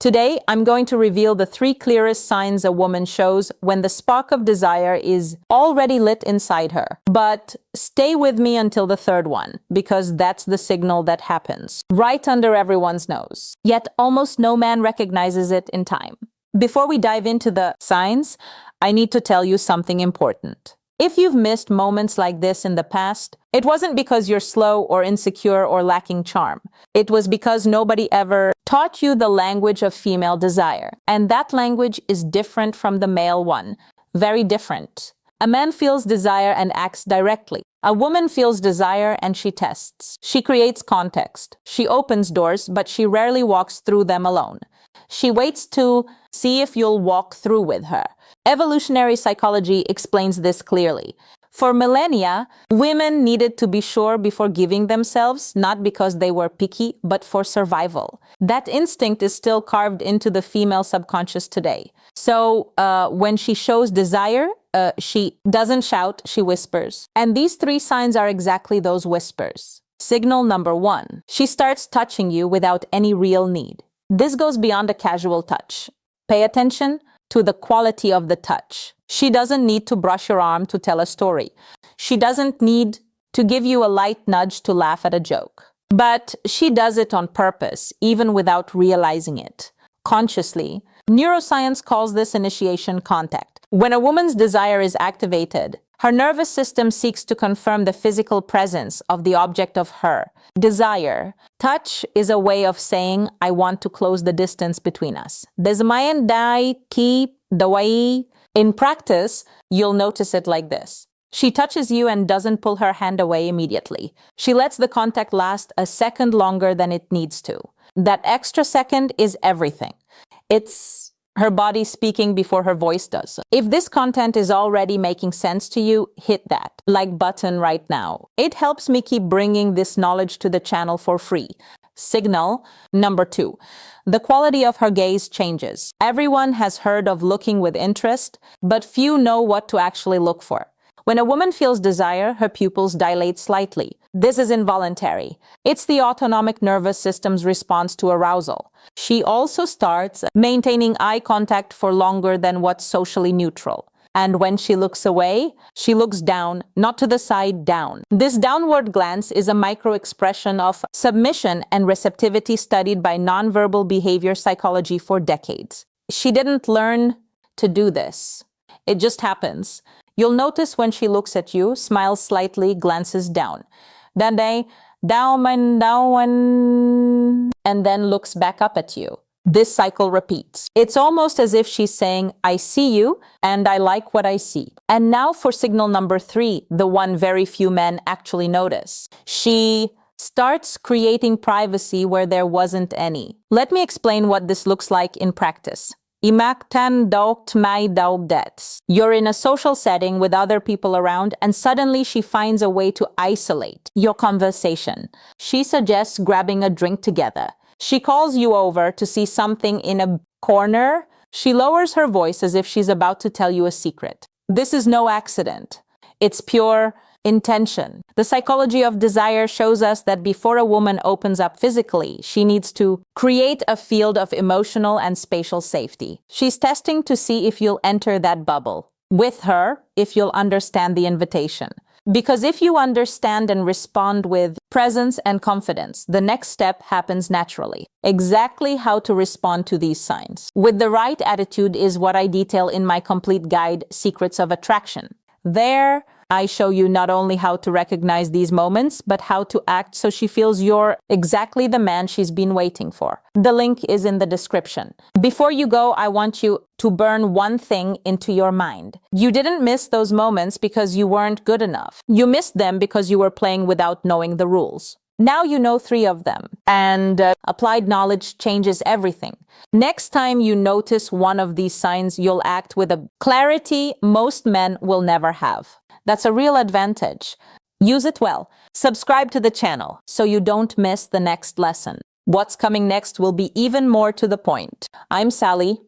Today, I'm going to reveal the 3 clearest signs a woman shows when the spark of desire is already lit inside her. But stay with me until the 3rd one, because that's the signal that happens right under everyone's nose. Yet almost no man recognizes it in time. Before we dive into the signs, I need to tell you something important. If you've missed moments like this in the past, it wasn't because you're slow or insecure or lacking charm. It was because nobody ever taught you the language of female desire. And that language is different from the male one. Very different. A man feels desire and acts directly. A woman feels desire and she tests. She creates context. She opens doors, but she rarely walks through them alone. She waits to see if you'll walk through with her. Evolutionary psychology explains this clearly. For millennia, women needed to be sure before giving themselves, not because they were picky, but for survival. That instinct is still carved into the female subconscious today. So when she shows desire, she doesn't shout, she whispers. And these 3 signs are exactly those whispers. Signal number 1. She starts touching you without any real need. This goes beyond a casual touch. Pay attention to the quality of the touch. She doesn't need to brush your arm to tell a story. She doesn't need to give you a light nudge to laugh at a joke. But she does it on purpose, even without realizing it. Consciously, neuroscience calls this initiation contact. When a woman's desire is activated, her nervous system seeks to confirm the physical presence of the object of her desire. Touch is a way of saying, I want to close the distance between us. In practice, you'll notice it like this. She touches you and doesn't pull her hand away immediately. She lets the contact last a second longer than it needs to. That extra second is everything. It's her body speaking before her voice does. If this content is already making sense to you, hit that like button right now. It helps me keep bringing this knowledge to the channel for free. Signal number 2. The quality of her gaze changes. Everyone has heard of looking with interest, but few know what to actually look for. When a woman feels desire, her pupils dilate slightly. This is involuntary. It's the autonomic nervous system's response to arousal. She also starts maintaining eye contact for longer than what's socially neutral. And when she looks away, she looks down, not to the side, down. This downward glance is a micro-expression of submission and receptivity studied by nonverbal behavior psychology for decades. She didn't learn to do this. It just happens. You'll notice when she looks at you, smiles slightly, glances down. Then down, and then looks back up at you. This cycle repeats. It's almost as if she's saying, I see you, and I like what I see. And now for signal number 3, the one very few men actually notice. She starts creating privacy where there wasn't any. Let me explain what this looks like in practice. You're in a social setting with other people around, and suddenly she finds a way to isolate your conversation. She suggests grabbing a drink together. She calls you over to see something in a corner. She lowers her voice as if she's about to tell you a secret. This is no accident. It's pure intention. The psychology of desire shows us that before a woman opens up physically, she needs to create a field of emotional and spatial safety. She's testing to see if you'll enter that bubble. With her, if you'll understand the invitation. Because if you understand and respond with presence and confidence, the next step happens naturally. Exactly how to respond to these signs with the right attitude is what I detail in my complete guide, Secrets of Attraction. There, I show you not only how to recognize these moments, but how to act so she feels you're exactly the man she's been waiting for. The link is in the description. Before you go, I want you to burn one thing into your mind. You didn't miss those moments because you weren't good enough. You missed them because you were playing without knowing the rules. Now you know 3 of them, and applied knowledge changes everything. Next time you notice one of these signs, you'll act with a clarity most men will never have. That's a real advantage. Use it well. Subscribe to the channel so you don't miss the next lesson. What's coming next will be even more to the point. I'm Sally.